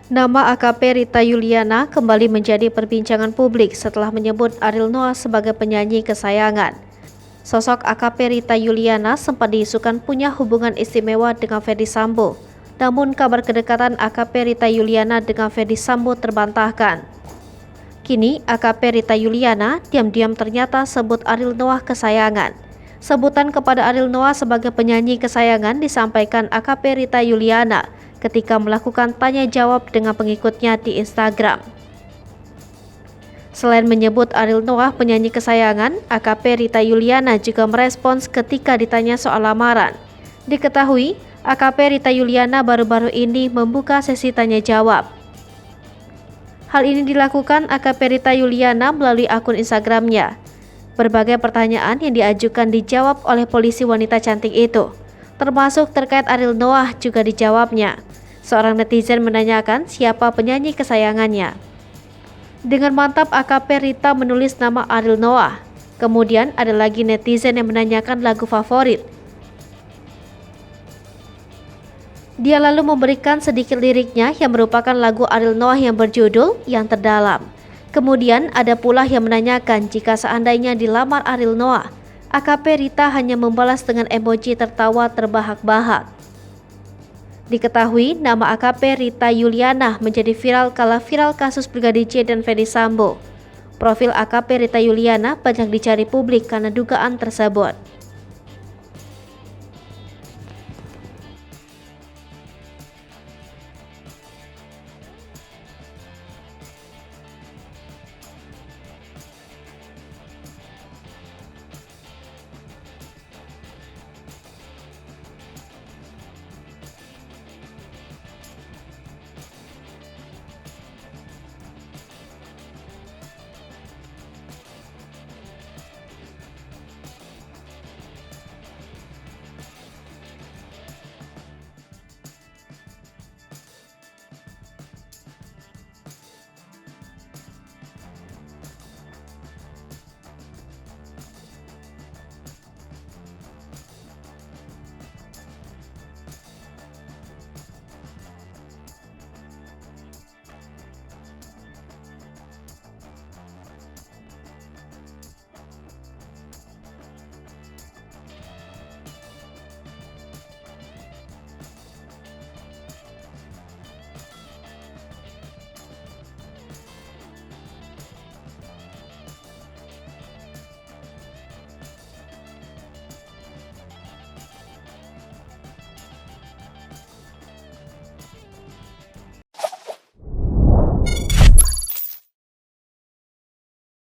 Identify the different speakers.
Speaker 1: Nama AKP Rita Yuliana kembali menjadi perbincangan publik setelah menyebut Ariel Noah sebagai penyanyi kesayangan. Sosok AKP Rita Yuliana sempat diisukan punya hubungan istimewa dengan Ferdy Sambo. Namun kabar kedekatan AKP Rita Yuliana dengan Ferdy Sambo terbantahkan. Kini AKP Rita Yuliana diam-diam ternyata sebut Ariel Noah kesayangan. Sebutan kepada Ariel Noah sebagai penyanyi kesayangan disampaikan AKP Rita Yuliana ketika melakukan tanya jawab dengan pengikutnya di Instagram. Selain menyebut Ariel Noah penyanyi kesayangan, AKP Rita Yuliana juga merespons ketika ditanya soal lamaran. Diketahui, AKP Rita Yuliana baru-baru ini membuka sesi tanya jawab. Hal ini dilakukan AKP Rita Yuliana melalui akun Instagramnya. Berbagai pertanyaan yang diajukan dijawab oleh polisi wanita cantik itu, termasuk terkait Ariel Noah juga dijawabnya. Seorang netizen menanyakan siapa penyanyi kesayangannya. Dengan mantap AKP Rita menulis nama Ariel Noah. Kemudian ada lagi netizen yang menanyakan lagu favorit. Dia lalu memberikan sedikit liriknya yang merupakan lagu Ariel Noah yang berjudul Yang Terdalam. Kemudian ada pula yang menanyakan jika seandainya dilamar Ariel Noah, AKP Rita hanya membalas dengan emoji tertawa terbahak-bahak. Diketahui nama AKP Rita Yuliana menjadi viral kala viral kasus Brigadir J dan Ferdy Sambo. Profil AKP Rita Yuliana banyak dicari publik karena dugaan tersebut.